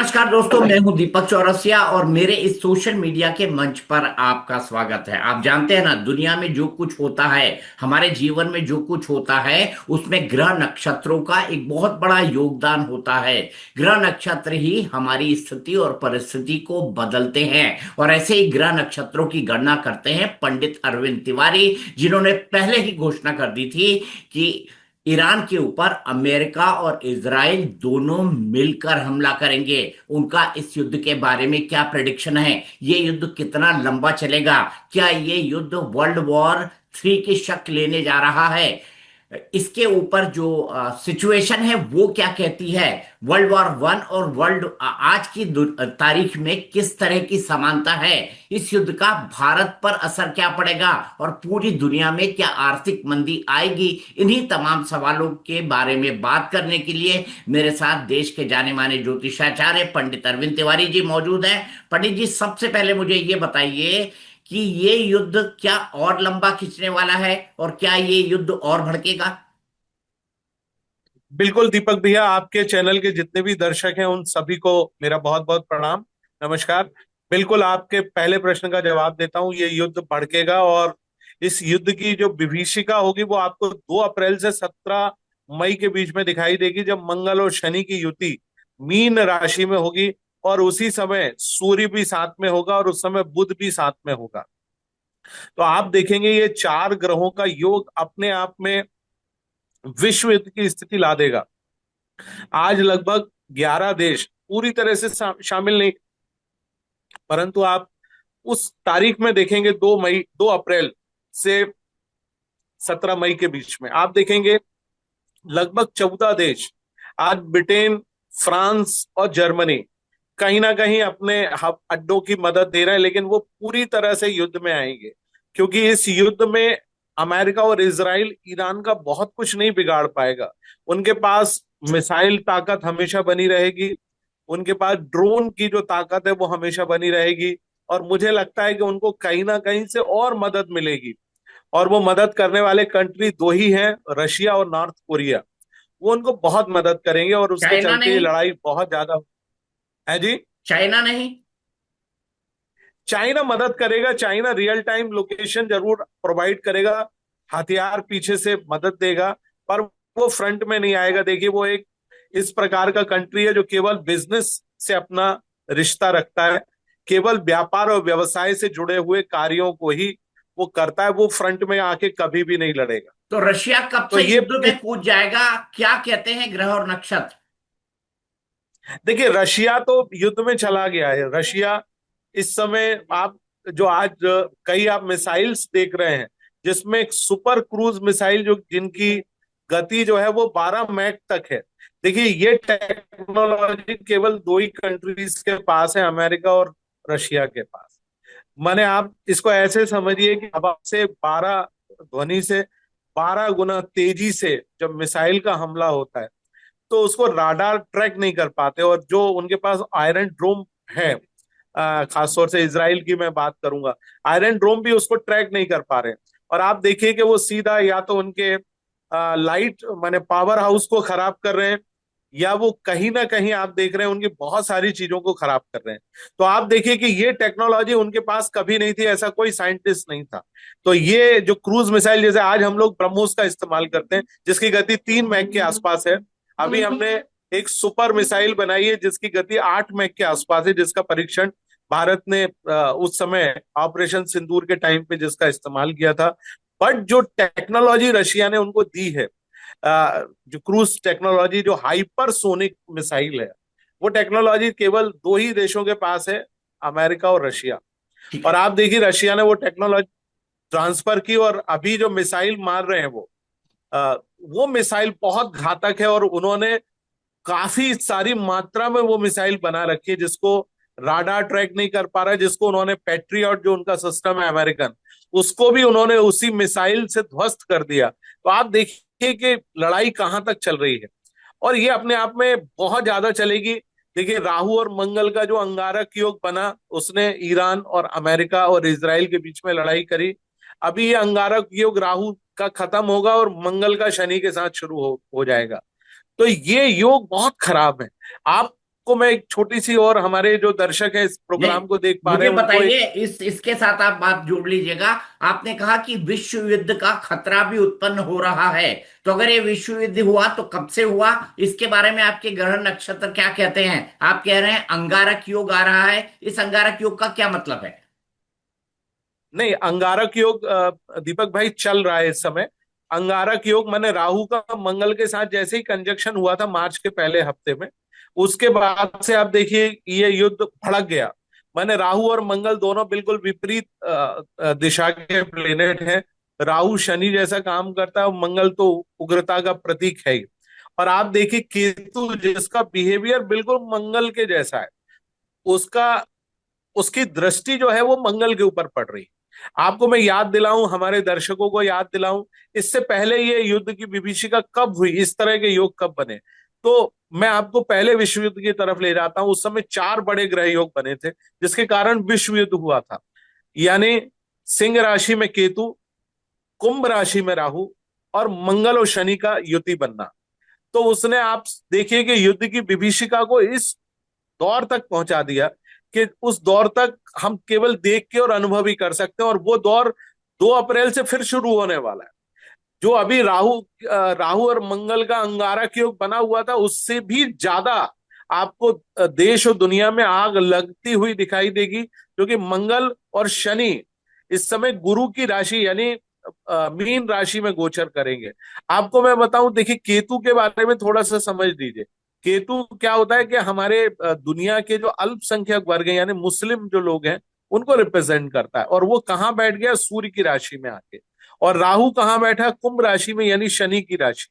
नमस्कार दोस्तों, मैं हूं दीपक चौरसिया और मेरे इस सोशल मीडिया के मंच पर आपका स्वागत है। आप जानते हैं ना, दुनिया में जो कुछ होता है, हमारे जीवन में जो कुछ होता है, उसमें ग्रह नक्षत्रों का एक बहुत बड़ा योगदान होता है। ग्रह नक्षत्र ही हमारी स्थिति और परिस्थिति को बदलते हैं। और ऐसे ही ग्रह नक्षत्रों की गणना करते हैं पंडित अरविंद तिवारी, जिन्होंने पहले ही घोषणा कर दी थी कि ईरान के ऊपर अमेरिका और इजराइल दोनों मिलकर हमला करेंगे। उनका इस युद्ध के बारे में क्या प्रेडिक्शन है? ये युद्ध कितना लंबा चलेगा? क्या ये युद्ध वर्ल्ड वॉर 3 की शक्ल लेने जा रहा है? इसके ऊपर जो सिचुएशन है वो क्या कहती है? वर्ल्ड वॉर 1 और आज की तारीख में किस तरह की समानता है? इस युद्ध का भारत पर असर क्या पड़ेगा और पूरी दुनिया में क्या आर्थिक मंदी आएगी? इन्हीं तमाम सवालों के बारे में बात करने के लिए मेरे साथ देश के जाने माने ज्योतिषाचार्य पंडित अरविंद तिवारी जी मौजूद हैं। पंडित जी, सबसे पहले मुझे ये बताइए कि ये युद्ध क्या और लंबा खिंचने वाला है और क्या ये युद्ध और भड़केगा? बिल्कुल दीपक भैया, आपके चैनल के जितने भी दर्शक हैं उन सभी को मेरा बहुत बहुत प्रणाम। नमस्कार। बिल्कुल आपके पहले प्रश्न का जवाब देता हूं, ये युद्ध भड़केगा और इस युद्ध की जो विभीषिका होगी वो आपको 2 अप्रैल से 17 मई के बीच में दिखाई देगी, जब मंगल और शनि की युति मीन राशि में होगी और उसी समय सूर्य भी साथ में होगा और उस समय बुध भी साथ में होगा। तो आप देखेंगे ये 4 ग्रहों का योग अपने आप में विश्व युद्ध की स्थिति ला देगा। आज लगभग 11 देश पूरी तरह से शामिल नहीं, परंतु आप उस तारीख में देखेंगे 2 अप्रैल से 17 मई के बीच में आप देखेंगे लगभग 14 देश, आज ब्रिटेन, फ्रांस और जर्मनी कहीं ना कहीं अपने हब अड्डों की मदद दे रहे हैं, लेकिन वो पूरी तरह से युद्ध में आएंगे, क्योंकि इस युद्ध में अमेरिका और इजराइल ईरान का बहुत कुछ नहीं बिगाड़ पाएगा। उनके पास मिसाइल ताकत हमेशा बनी रहेगी, उनके पास ड्रोन की जो ताकत है वो हमेशा बनी रहेगी, और मुझे लगता है कि उनको कहीं ना कहीं से और मदद मिलेगी। और वो मदद करने वाले कंट्री 2 ही हैं, रशिया और नॉर्थ कोरिया। वो उनको बहुत मदद करेंगे और उसके चाइना चलते ये नहीं? लड़ाई बहुत ज्यादा है जी। चाइना नहीं? चाइना मदद करेगा, चाइना रियल टाइम लोकेशन जरूर प्रोवाइड करेगा, हथियार पीछे से मदद देगा, पर वो फ्रंट में नहीं आएगा। देखिए, वो एक इस प्रकार का कंट्री है जो केवल बिजनेस से अपना रिश्ता रखता है, केवल व्यापार और व्यवसाय से जुड़े हुए कार्यों को ही वो करता है। वो फ्रंट में आके कभी भी नहीं लड़ेगा। तो रशिया कब तो से ये युद्ध में कूद जाएगा? क्या कहते हैं ग्रह और नक्षत्र? देखिए, रशिया तो युद्ध में चला गया है। रशिया इस समय आप जो आज कई आप मिसाइल्स देख रहे हैं, जिसमें एक सुपर क्रूज मिसाइल जो जिनकी गति जो है वो 12 मैक तक है। देखिए, ये टेक्नोलॉजी केवल 2 ही कंट्रीज के पास है, अमेरिका और रशिया के पास। माने आप इसको ऐसे समझिए कि हवा से 12 ध्वनि से 12 गुना तेजी से जब मिसाइल का हमला होता है तो उसको राडार ट्रैक नहीं कर पाते। और जो उनके पास आयरन ड्रोम है, खासतौर से इसराइल की मैं बात करूंगा, आयरन ड्रोम भी उसको ट्रैक नहीं कर पा रहे। और आप देखिए कि वो सीधा या तो उनके लाइट माने पावर हाउस को खराब कर रहे हैं, या वो कहीं ना कहीं आप देख रहे हैं उनकी बहुत सारी चीजों को खराब कर रहे हैं। तो आप देखिए कि ये टेक्नोलॉजी उनके पास कभी नहीं थी, ऐसा कोई साइंटिस्ट नहीं था। तो ये जो क्रूज मिसाइल, जैसे आज हम लोग ब्रह्मोस का इस्तेमाल करते हैं जिसकी गति 3 मैक के आसपास है, अभी हमने एक सुपर मिसाइल बनाई है जिसकी गति 8 मैक के आसपास है, जिसका परीक्षण भारत ने उस समय ऑपरेशन सिंदूर के टाइम पे जिसका इस्तेमाल किया था। बट जो टेक्नोलॉजी रशिया ने उनको दी है, जो क्रूज टेक्नोलॉजी, जो हाइपरसोनिक मिसाइल है, वो टेक्नोलॉजी केवल 2 ही देशों के पास है, अमेरिका और रशिया। ठीक और है। आप देखिए रशिया ने वो टेक्नोलॉजी ट्रांसफर की, और अभी जो मिसाइल मार रहे हैं अ, वो मिसाइल बहुत घातक है, और उन्होंने काफी सारी मात्रा में वो मिसाइल बना रखी है जिसको राडार ट्रैक नहीं कर पा रहा है, जिसको उन्होंने पैट्रियट जो उनका सिस्टम है अमेरिकन, उसको भी उन्होंने उसी मिसाइल से ध्वस्त कर दिया। तो आप देखिए कि लड़ाई कहां तक चल रही है, और ये अपने आप में बहुत ज्यादा चलेगी। देखिए, राहु और मंगल का जो अंगारक योग बना, उसने ईरान और अमेरिका और इसराइल के बीच में लड़ाई करी। अभी ये अंगारक योग राहु का खत्म होगा और मंगल का शनि के साथ शुरू हो जाएगा। तो ये योग बहुत खराब है। आप आपको मैं एक छोटी सी, और हमारे जो दर्शक है इस नहीं, प्रोग्राम को देख पा रहे मुझे हैं उनको एक। बताइए, इस इसके साथ आप बात जोड़ लीजिएगा। आपने कहा कि विश्व युद्ध का खतरा भी उत्पन्न हो रहा है, तो अगर ये विश्व युद्ध हुआ तो कब से हुआ? इसके बारे में आपके ग्रह नक्षत्र क्या कहते हैं? आप कह रहे हैं अंगारक योग आ रहा है, इस अंगारक योग का क्या मतलब है? नहीं, अंगारक योग दीपक भाई चल रहा है इस समय। अंगारक योग माने राहु का मंगल के साथ जैसे ही कंजक्शन हुआ था मार्च के पहले हफ्ते में, उसके बाद से आप देखिए ये युद्ध भड़क गया। माने राहु और मंगल दोनों बिल्कुल विपरीत दिशा के प्लेनेट हैं। राहु शनि जैसा काम करता है और मंगल तो उग्रता का प्रतीक है ही। और आप देखिए केतु जिसका बिहेवियर बिल्कुल मंगल के जैसा है, उसका उसकी दृष्टि जो है वो मंगल के ऊपर पड़ रही है। आपको मैं याद दिलाऊं, हमारे दर्शकों को याद दिलाऊं, इससे पहले ये युद्ध की विभीषिका कब हुई, इस तरह के योग कब बने। तो मैं आपको पहले विश्व युद्ध की तरफ ले जाता हूं। उस समय चार बड़े ग्रह योग बने थे जिसके कारण विश्व युद्ध हुआ था। यानी सिंह राशि में केतु, कुंभ राशि में राहु, और मंगल और शनि का युति बनना। तो उसने, आप देखिए कि युद्ध की विभीषिका को इस दौर तक पहुंचा दिया कि उस दौर तक हम केवल देख के और अनुभव ही कर सकते हैं। और वो दौर 2 अप्रैल से फिर शुरू होने वाला है। जो अभी राहु और मंगल का अंगारक योग बना हुआ था, उससे भी ज्यादा आपको देश और दुनिया में आग लगती हुई दिखाई देगी, क्योंकि मंगल और शनि इस समय गुरु की राशि यानी मीन राशि में गोचर करेंगे। आपको मैं बताऊं, देखिए केतु के बारे में थोड़ा सा समझ लीजिए। केतु क्या होता है कि हमारे दुनिया के जो अल्पसंख्यक वर्ग हैं यानी मुस्लिम जो लोग हैं उनको रिप्रेजेंट करता है। और वो कहाँ बैठ गया? सूर्य की राशि में आके। और राहु कहाँ बैठा? कुंभ राशि में यानी शनि की राशि।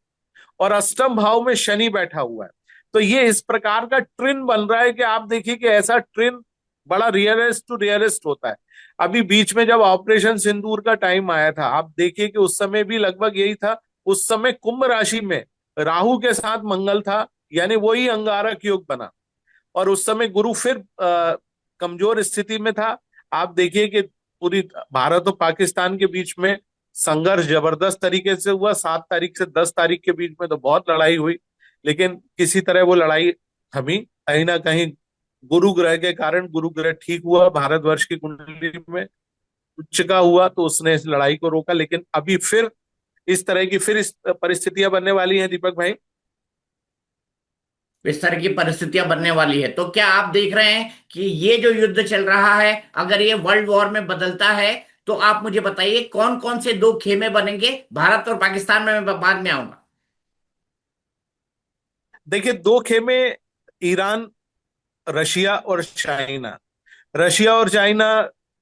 और अष्टम भाव में शनि बैठा हुआ है। तो ये इस प्रकार का ट्रेंड बन रहा है कि आप देखिए कि ऐसा ट्रेंड बड़ा रियरेस्ट टू रियरेस्ट होता है। अभी बीच में जब ऑपरेशन सिंदूर का टाइम आया था, आप देखिए कि उस समय भी लगभग यही था। उस समय कुंभ राशि में राहु के साथ मंगल था, यानी वही अंगारक योग बना। और उस समय गुरु फिर कमजोर स्थिति में था। आप देखिए कि पूरी भारत और पाकिस्तान के बीच में संघर्ष जबरदस्त तरीके से हुआ। 7 तारीख से 10 तारीख के बीच में तो बहुत लड़ाई हुई, लेकिन किसी तरह वो लड़ाई थमी। कहीं ना कहीं गुरु ग्रह के कारण गुरु ग्रह ठीक हुआ, भारतवर्ष की कुंडली में उच्च का हुआ, तो उसने इस लड़ाई को रोका। लेकिन अभी फिर इस तरह की फिर इस परिस्थितियां बनने वाली हैं दीपक भाई। इस तरह की परिस्थितियां बनने वाली है, तो क्या आप देख रहे हैं कि ये जो युद्ध चल रहा है, अगर ये वर्ल्ड वॉर में बदलता है, तो आप मुझे बताइए कौन कौन से दो खेमे बनेंगे भारत और पाकिस्तान में? मैं बाद में आऊंगा। देखिए, दो खेमे, ईरान, रशिया और चाइना। रशिया और चाइना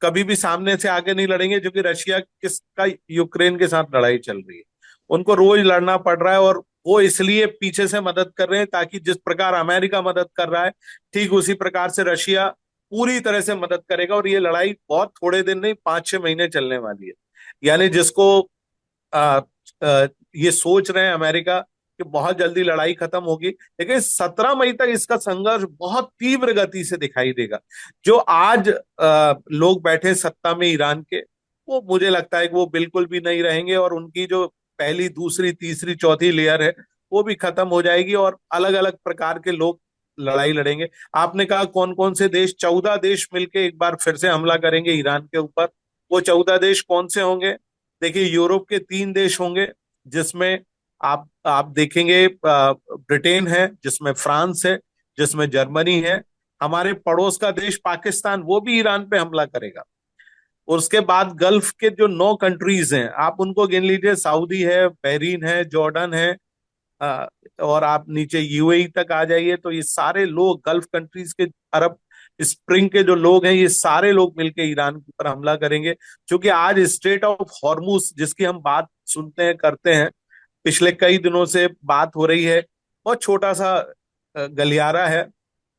कभी भी सामने से आगे नहीं लड़ेंगे, क्योंकि रशिया किसका यूक्रेन के साथ लड़ाई चल रही है। उनको रोज लड़ना पड़ रहा है, और वो इसलिए पीछे से मदद कर रहे हैं ताकि जिस प्रकार अमेरिका मदद कर रहा है, ठीक उसी प्रकार से रशिया पूरी तरह से मदद करेगा। और ये लड़ाई बहुत थोड़े दिन नहीं, 5-6 महीने चलने वाली है। यानी जिसको आ, आ, ये सोच रहे हैं अमेरिका कि बहुत जल्दी लड़ाई खत्म होगी, लेकिन 17 मई तक इसका संघर्ष बहुत तीव्र गति से दिखाई देगा। जो आज लोग बैठे सत्ता में ईरान के, वो मुझे लगता है कि वो बिल्कुल भी नहीं रहेंगे, और उनकी जो पहली, दूसरी, तीसरी, चौथी लेयर है वो भी खत्म हो जाएगी, और अलग अलग प्रकार के लोग लड़ाई लड़ेंगे। आपने कहा कौन कौन से देश? 14 देश मिलके एक बार फिर से हमला करेंगे ईरान के ऊपर। वो 14 देश कौन से होंगे? देखिए, यूरोप के 3 देश होंगे, जिसमें आप देखेंगे ब्रिटेन है, जिसमें फ्रांस है, जिसमें जर्मनी है। हमारे पड़ोस का देश पाकिस्तान, वो भी ईरान पे हमला करेगा। और उसके बाद गल्फ के जो 9 कंट्रीज हैं, आप उनको गिन लीजिए। सऊदी है, बहरीन है, जॉर्डन है, अ, और आप नीचे यूएई तक आ जाइए, तो ये सारे लोग गल्फ कंट्रीज के, अरब स्प्रिंग के जो लोग हैं, ये सारे लोग मिलकर ईरान के ऊपर हमला करेंगे। क्योंकि आज स्ट्रेट ऑफ हॉर्मूज जिसकी हम बात सुनते हैं, करते हैं, पिछले कई दिनों से बात हो रही है। बहुत छोटा सा गलियारा है,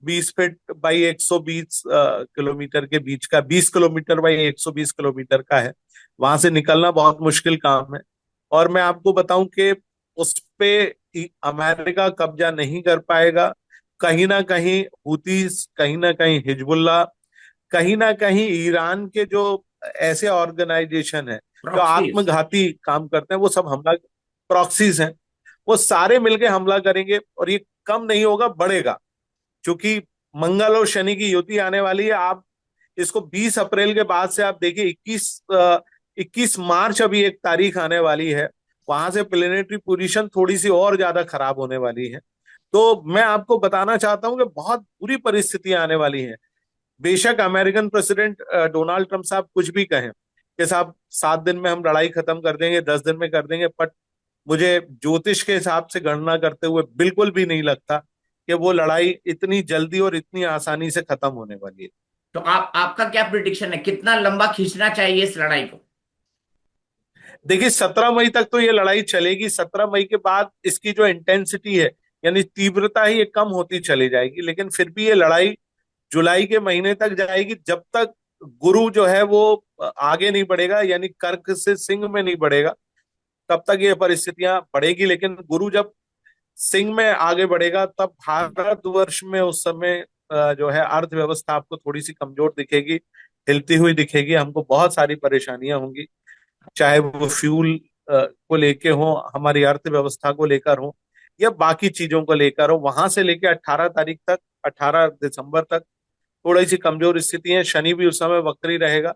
20 फीट बाई 120 किलोमीटर के बीच का, 20 किलोमीटर बाई 120 किलोमीटर का है। वहां से निकलना बहुत मुश्किल काम है। और मैं आपको बताऊं कि उस पे अमेरिका कब्जा नहीं कर पाएगा। कहीं ना कहीं हुतीस, कहीं ना कहीं हिजबुल्लाह, कहीं ना कहीं ईरान के जो ऐसे ऑर्गेनाइजेशन है जो प्रॉक्सीज। आत्मघाती काम करते हैं, वो सब हमला, प्रॉक्सीज हैं, वो सारे मिलके हमला करेंगे। और ये कम नहीं होगा, बढ़ेगा। क्योंकि मंगल और शनि की युति आने वाली है। आप इसको 20 अप्रैल के बाद से आप देखिए, 21 मार्च अभी एक तारीख आने वाली है, वहां से प्लेनेटरी पोजीशन थोड़ी सी और ज्यादा खराब होने वाली है। तो मैं आपको बताना चाहता हूं कि बहुत बुरी परिस्थितियां आने वाली हैं। बेशक अमेरिकन प्रेसिडेंट डोनाल्ड ट्रंप साहब कुछ भी कहें कि साहब 7 दिन में हम लड़ाई खत्म कर देंगे, 10 दिन में कर देंगे, बट मुझे ज्योतिष के हिसाब से गणना करते हुए बिल्कुल भी नहीं लगता कि वो लड़ाई इतनी जल्दी और इतनी आसानी से खत्म होने वाली है। तो आपका क्या प्रिडिक्शन है, कितना लंबा खींचना चाहिए इस लड़ाई को? देखिए, 17 मई तक तो ये लड़ाई चलेगी। 17 मई के बाद इसकी जो इंटेंसिटी है, यानी तीव्रता है, ये कम होती चली जाएगी। लेकिन फिर भी ये लड़ाई जुलाई के महीने तक जाएगी, जब तक गुरु जो है वो आगे नहीं बढ़ेगा, यानी कर्क से सिंह में नहीं बढ़ेगा, तब तक ये परिस्थितियां बढ़ेगी। लेकिन गुरु जब सिंह में आगे बढ़ेगा, तब भारतवर्ष में उस समय जो है अर्थव्यवस्था आपको थोड़ी सी कमजोर दिखेगी, हिलती हुई दिखेगी। हमको बहुत सारी परेशानियां होंगी, चाहे वो फ्यूल को लेके हो, हमारी अर्थव्यवस्था को लेकर हो, या बाकी चीजों को लेकर हो। वहां से लेके 18 तारीख तक, 18 दिसंबर तक थोड़ी सी कमजोर स्थिति है। शनि भी उस समय वक्री रहेगा,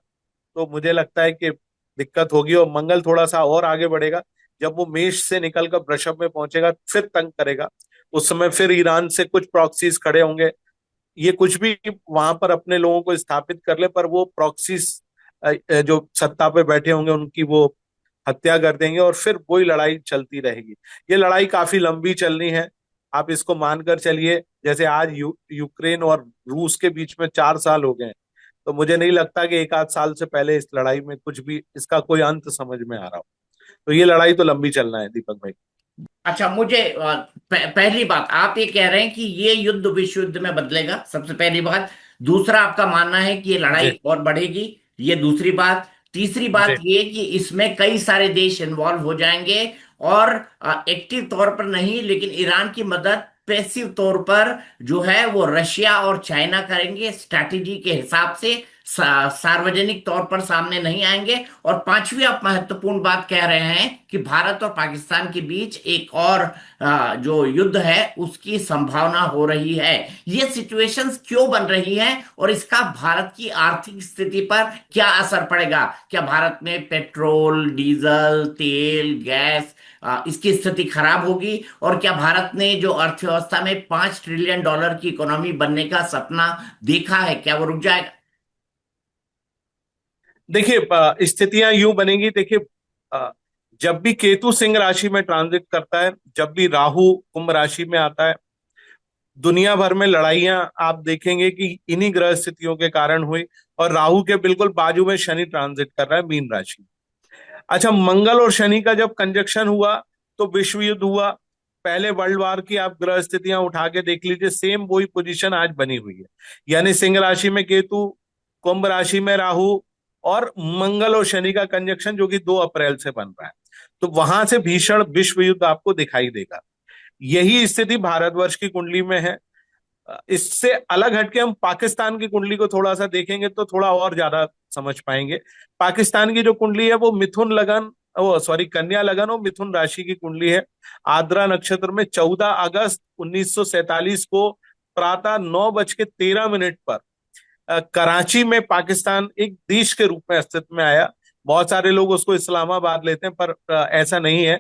तो मुझे लगता है कि दिक्कत होगी। और मंगल थोड़ा सा और आगे बढ़ेगा, जब वो मेष से निकलकर वृषभ में पहुंचेगा फिर तंग करेगा। उस समय फिर ईरान से कुछ प्रॉक्सीज खड़े होंगे। ये कुछ भी वहां पर अपने लोगों को स्थापित कर ले, पर वो प्रॉक्सीज जो सत्ता पे बैठे होंगे उनकी वो हत्या कर देंगे, और फिर वही लड़ाई चलती रहेगी। ये लड़ाई काफी लंबी चलनी है। आप इसको मानकर चलिए, जैसे आज यूक्रेन और रूस के बीच में 4 साल हो गए हैं, तो मुझे नहीं लगता कि एक आध साल से पहले इस लड़ाई में कुछ भी इसका कोई अंत समझ में आ रहा हो। तो ये लड़ाई तो लंबी चलना है, दीपक भाई। अच्छा, मुझे पहली बात आप ये कह रहे हैं कि ये युद्ध विश्व युद्ध में बदलेगा, सबसे पहली बात। दूसरा, आपका मानना है कि ये लड़ाई जी। और बढ़ेगी, ये दूसरी बात। तीसरी बात जी। ये कि इसमें कई सारे देश इन्वॉल्व हो जाएंगे, और एक्टिव तौर पर नहीं, लेकिन ईरान की मदद पैसिव तौर पर जो है वो रशिया और चाइना करेंगे, स्ट्रैटेजी के हिसाब से। सार्वजनिक तौर पर सामने नहीं आएंगे। और पांचवी आप महत्वपूर्ण बात कह रहे हैं कि भारत और पाकिस्तान के बीच एक और जो युद्ध है उसकी संभावना हो रही है। ये सिचुएशंस क्यों बन रही हैं, और इसका भारत की आर्थिक स्थिति पर क्या असर पड़ेगा? क्या भारत में पेट्रोल, डीजल, तेल, गैस, इसकी स्थिति खराब होगी? और क्या भारत ने जो अर्थव्यवस्था में $5 ट्रिलियन की इकोनॉमी बनने का सपना देखा है, क्या वो रुक जाएगा? देखिए, स्थितियां यूं बनेगी। देखिए, अ, जब भी केतु सिंह राशि में ट्रांजिट करता है, जब भी राहु कुंभ राशि में आता है, दुनिया भर में लड़ाइयां आप देखेंगे कि इन्हीं ग्रह स्थितियों के कारण हुई। और राहु के बिल्कुल बाजू में शनि ट्रांजिट कर रहा है, मीन राशि। अच्छा, मंगल और शनि का जब कंजक्शन हुआ तो विश्व युद्ध हुआ। पहले वर्ल्ड वार की आप ग्रह स्थितियां उठा के देख लीजिए, सेम वही पोजीशन आज बनी हुई है। यानी सिंह राशि में केतु, कुंभ राशि में राहु, और मंगल और शनि का कंजक्शन जो कि 2 अप्रैल से बन रहा है। तो वहां से भीषण विश्व युद्ध आपको दिखाई देगा। यही स्थिति भारतवर्ष की कुंडली में है। इससे अलग हटके हम पाकिस्तान की कुंडली को थोड़ा सा देखेंगे तो थोड़ा और ज्यादा समझ पाएंगे। पाकिस्तान की जो कुंडली है वो मिथुन लगन, वो सॉरी, कन्या लगन और मिथुन राशि की कुंडली है। आद्रा नक्षत्र में 14 अगस्त 1947 को प्रातः 9:13 पर कराची में पाकिस्तान एक देश के रूप में अस्तित्व में आया। बहुत सारे लोग उसको इस्लामाबाद लेते हैं, पर ऐसा नहीं है।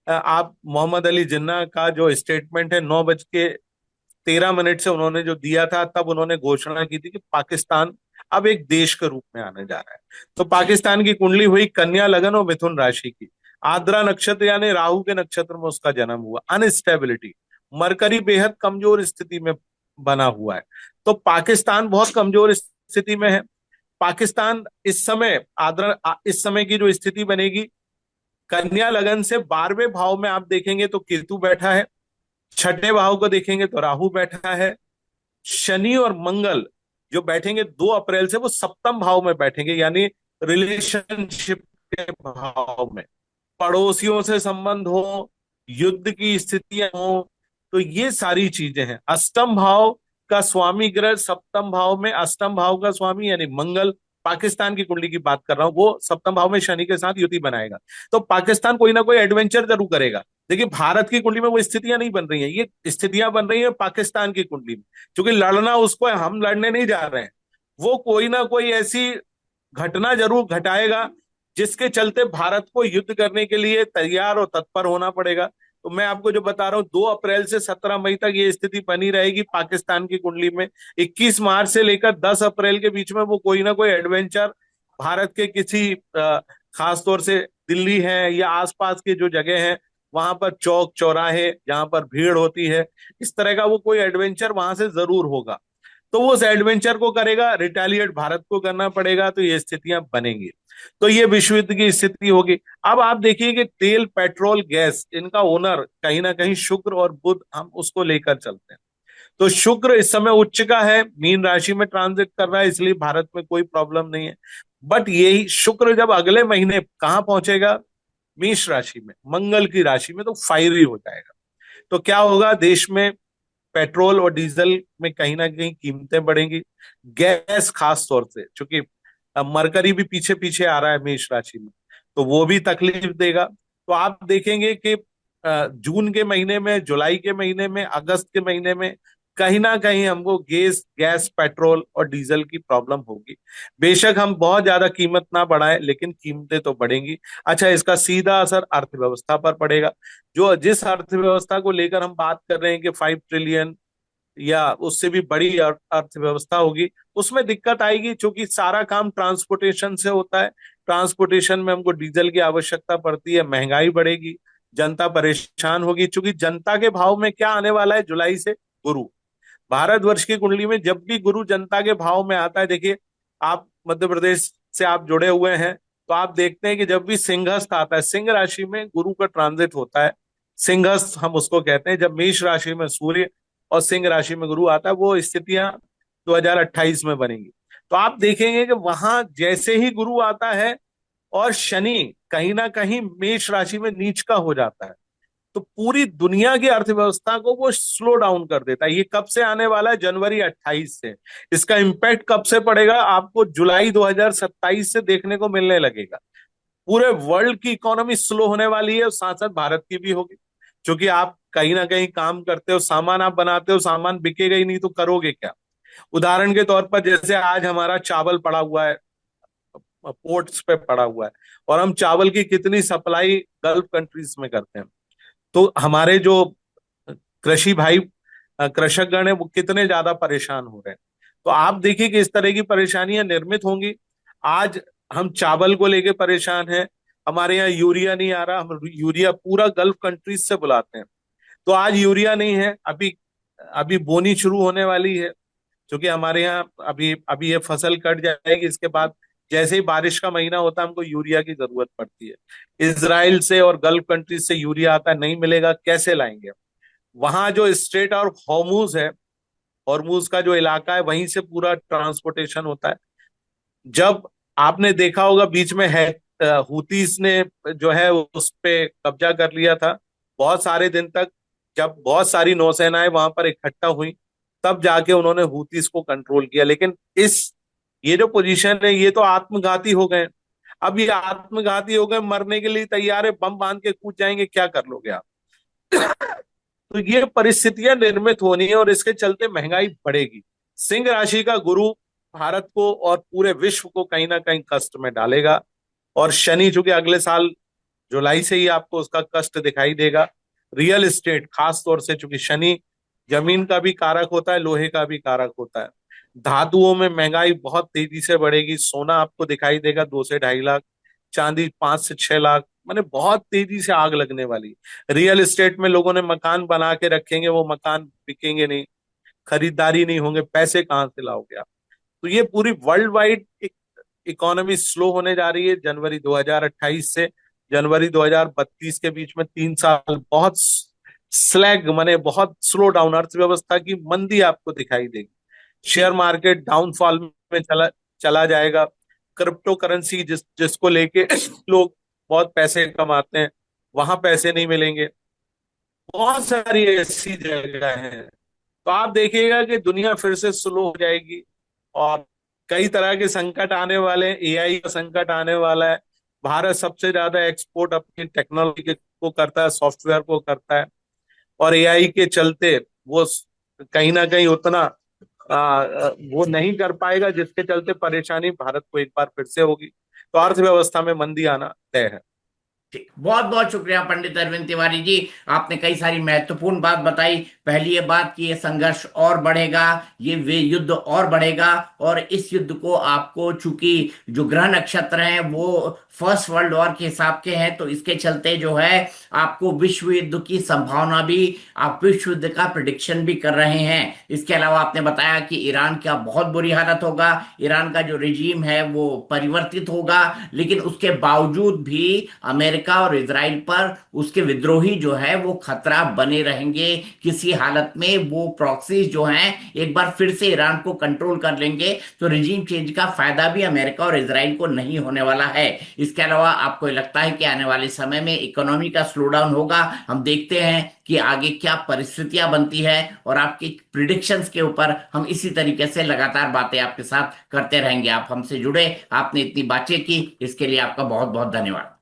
आप मोहम्मद अली जिन्ना का जो स्टेटमेंट है, 9:13 से उन्होंने जो दिया था, तब उन्होंने घोषणा की थी कि पाकिस्तान अब एक देश के रूप में आने जा रहा है। तो पाकिस्तान की कुंडली हुई कन्या लगन और मिथुन राशि की। आद्रा नक्षत्र यानी राहु के नक्षत्र में उसका जन्म हुआ। अनस्टेबिलिटी, मरकरी बेहद कमजोर स्थिति में बना हुआ है। तो पाकिस्तान बहुत कमजोर स्थिति में है। पाकिस्तान इस समय इस समय की जो स्थिति बनेगी, कन्या लगन से 12वें भाव में आप देखेंगे तो केतु बैठा है, छठे भाव को देखेंगे तो राहु बैठा है। शनि और मंगल जो बैठेंगे 2 अप्रैल से, वो सप्तम भाव में बैठेंगे, यानी रिलेशनशिप के भाव में। पड़ोसियों से संबंध हो, युद्ध की स्थितियां हो, तो ये सारी चीजें हैं। अष्टम भाव का स्वामी ग्रह सप्तम भाव में, अष्टम भाव का स्वामी यानी मंगल पाकिस्तान की कुंडली की बात कर रहा हूं, वो सप्तम भाव में शनि के साथ युति बनाएगा। तो पाकिस्तान कोई ना कोई एडवेंचर जरूर करेगा। देखिए भारत की कुंडली में वो स्थितियां नहीं बन रही हैं, ये स्थितियां बन रही हैं पाकिस्तान की कुंडली में। क्योंकि लड़ना उसको है, हम लड़ने नहीं जा रहे हैं। वो कोई ना कोई ऐसी घटना जरूर घटाएगा जिसके चलते भारत को युद्ध करने के लिए तैयार और तत्पर होना पड़ेगा। तो मैं आपको जो बता रहा हूँ, 2 अप्रैल से 17 मई तक ये स्थिति बनी रहेगी पाकिस्तान की कुंडली में। 21 मार्च से लेकर 10 अप्रैल के बीच में वो कोई ना कोई एडवेंचर भारत के किसी खास तौर से दिल्ली है या आसपास के जो जगह है, वहां पर चौक चौराहे जहां पर भीड़ होती है, इस तरह का वो कोई एडवेंचर वहां से जरूर होगा। तो वो उस एडवेंचर को करेगा, रिटेलिएट भारत को करना पड़ेगा, तो ये स्थितियां बनेंगी। तो ये विश्व युद्ध की स्थिति होगी। अब आप देखिए कि तेल पेट्रोल गैस इनका ओनर कहीं ना कहीं शुक्र और बुध, हम उसको लेकर चलते हैं। तो शुक्र इस समय उच्च का है, मीन राशि में ट्रांजिट कर रहा है, इसलिए भारत में कोई प्रॉब्लम नहीं है। बट यही शुक्र जब अगले महीने कहाँ पहुंचेगा, मेष राशि में, मंगल की राशि में, तो फायरी हो जाएगा। तो क्या होगा, देश में पेट्रोल और डीजल में कहीं ना कहीं कीमतें बढ़ेंगी। गैस खास तौर से, क्योंकि मरकरी भी पीछे पीछे आ रहा है मेष राशि में, तो वो भी तकलीफ देगा। तो आप देखेंगे कि जून के महीने में, जुलाई के महीने में, अगस्त के महीने में कहीं ना कहीं हमको गैस गैस पेट्रोल और डीजल की प्रॉब्लम होगी। बेशक हम बहुत ज्यादा कीमत ना बढ़ाएं, लेकिन कीमतें तो बढ़ेंगी। अच्छा, इसका सीधा असर अर्थव्यवस्था पर पड़ेगा। जो जिस अर्थव्यवस्था को लेकर हम बात कर रहे हैं कि 5 ट्रिलियन या उससे भी बड़ी अर्थव्यवस्था होगी, उसमें दिक्कत आएगी, क्योंकि सारा काम ट्रांसपोर्टेशन से होता है। ट्रांसपोर्टेशन में हमको डीजल की आवश्यकता पड़ती है, महंगाई बढ़ेगी, जनता परेशान होगी। क्योंकि जनता के भाव में क्या आने वाला है जुलाई से, गुरु। भारतवर्ष की कुंडली में जब भी गुरु जनता के भाव में आता है, देखिए आप मध्य प्रदेश से आप जुड़े हुए हैं, तो आप देखते हैं कि जब भी सिंहस्थ आता है, सिंह राशि में गुरु का ट्रांजिट होता है, सिंहस्थ हम उसको कहते हैं। जब मेष राशि में सूर्य और सिंह राशि में गुरु आता है, वो स्थितियां 2028 में बनेंगी। तो आप देखेंगे कि वहां जैसे ही गुरु आता है और शनि कहीं ना कहीं मेष राशि में नीच का हो जाता है, तो पूरी दुनिया की अर्थव्यवस्था को वो स्लो डाउन कर देता है। ये कब से आने वाला है, जनवरी 28 से। इसका इम्पैक्ट कब से पड़ेगा, आपको जुलाई 2027 से देखने को मिलने लगेगा। पूरे वर्ल्ड की इकोनॉमी स्लो होने वाली है, और साथ साथ भारत की भी होगी। क्योंकि आप कहीं ना कहीं काम करते हो, सामान आप बनाते हो, सामान बिकेगा ही नहीं तो करोगे क्या। उदाहरण के तौर पर, जैसे आज हमारा चावल पड़ा हुआ है, पोर्ट्स पे पड़ा हुआ है, और हम चावल की कितनी सप्लाई गल्फ कंट्रीज में करते हैं। तो हमारे जो कृषि भाई, कृषकगण है, वो कितने ज्यादा परेशान हो रहे हैं। तो आप देखिए कि इस तरह की परेशानियां निर्मित होंगी। आज हम चावल को लेके परेशान हैं, हमारे यहाँ यूरिया नहीं आ रहा, हम यूरिया पूरा गल्फ कंट्रीज से बुलाते हैं। तो आज यूरिया नहीं है, अभी अभी बोनी शुरू होने वाली है, क्योंकि हमारे यहाँ अभी अभी ये फसल कट जाएगी, इसके बाद जैसे ही बारिश का महीना होता है, हमको यूरिया की जरूरत पड़ती है। इसराइल से और गल्फ कंट्रीज से यूरिया आता है, नहीं मिलेगा, कैसे लाएंगे। वहां जो स्ट्रेट ऑफ हॉर्मूज है, हॉर्मूज का जो इलाका है, वहीं से पूरा ट्रांसपोर्टेशन होता है। जब आपने देखा होगा बीच में है, हुतीस ने जो है उस पे कब्जा कर लिया था बहुत सारे दिन तक, जब बहुत सारी नौसेनाएं वहां पर इकट्ठा हुई, तब जाके उन्होंने हुतीस को कंट्रोल किया। लेकिन इस ये जो पोजीशन है, ये तो आत्मघाती हो गए। अब ये आत्मघाती हो गए, मरने के लिए तैयार है, बम बांध के कूद जाएंगे, क्या कर लोगे आप। तो ये परिस्थितियां निर्मित होनी है, और इसके चलते महंगाई बढ़ेगी। सिंह राशि का गुरु भारत को और पूरे विश्व को कहीं ना कहीं कष्ट में डालेगा। और शनि, चूंकि अगले साल जुलाई से ही आपको उसका कष्ट दिखाई देगा। रियल एस्टेट खास तौर से, चूंकि शनि जमीन का भी कारक होता है, लोहे का भी कारक होता है। धातुओं में महंगाई बहुत तेजी से बढ़ेगी। सोना आपको दिखाई देगा 2 से 2.5 लाख, चांदी 5 से 6 लाख, माने बहुत तेजी से आग लगने वाली। रियल एस्टेट में लोगों ने मकान बना के रखेंगे, वो मकान बिकेंगे नहीं, खरीदारी नहीं होंगे, पैसे कहाँ से लाओगे आप। तो ये पूरी वर्ल्ड वाइड इकोनॉमी स्लो होने जा रही है जनवरी 2028 से जनवरी 2032 के बीच में। 3 साल बहुत स्लैग, माने बहुत स्लो डाउन, अर्थव्यवस्था की मंदी आपको दिखाई देगी। शेयर मार्केट डाउनफॉल में चला चला जाएगा। क्रिप्टो करेंसी जिसको लेके लोग बहुत पैसे कमाते हैं, वहां पैसे नहीं मिलेंगे। बहुत सारी ऐसी जगह हैं। तो आप देखिएगा कि दुनिया फिर से स्लो हो जाएगी, और कई तरह के संकट आने वाले हैं, एआई का संकट आने वाला है। भारत सबसे ज्यादा एक्सपोर्ट अपनी टेक्नोलॉजी को करता है, सॉफ्टवेयर को करता है, और एआई के चलते वो कहीं ना कहीं उतना वो नहीं कर पाएगा, जिसके चलते परेशानी भारत को एक बार फिर से होगी। तो अर्थव्यवस्था में मंदी आना तय है। ठीक, बहुत बहुत शुक्रिया पंडित अरविंद तिवारी जी। आपने कई सारी महत्वपूर्ण बात बताई। पहली ये बात कि ये संघर्ष और बढ़ेगा, ये वे युद्ध और बढ़ेगा, और इस युद्ध को आपको, चूंकि जो ग्रह नक्षत्र हैं वो फर्स्ट वर्ल्ड वॉर के हिसाब के हैं, तो इसके चलते जो है आपको विश्व युद्ध की संभावना भी, आप विश्व युद्ध का प्रिडिक्शन भी कर रहे हैं। इसके अलावा आपने बताया कि ईरान का बहुत बुरी हालत होगा, ईरान का जो रिजीम है वो परिवर्तित होगा, लेकिन उसके बावजूद भी अमेरिका और इजराइल पर उसके विद्रोही जो है वो खतरा बने रहेंगे। किसी हालत में वो प्रॉक्सीज जो हैं एक बार फिर से ईरान को कंट्रोल कर लेंगे, तो रिजीम चेंज का फायदा भी अमेरिका और इजराइल को नहीं होने वाला है। इसके अलावा आपको लगता है कि आने वाले समय में इकोनॉमी का स्लो डाउन होगा? हम देखते हैं कि आगे क्या परिस्थितियां बनती है, और आपकी प्रिडिक्शंस के ऊपर हम इसी तरीके से लगातार बातें आपके साथ करते रहेंगे। आप हमसे जुड़े, आपने इतनी बातें की, इसके लिए आपका बहुत बहुत धन्यवाद।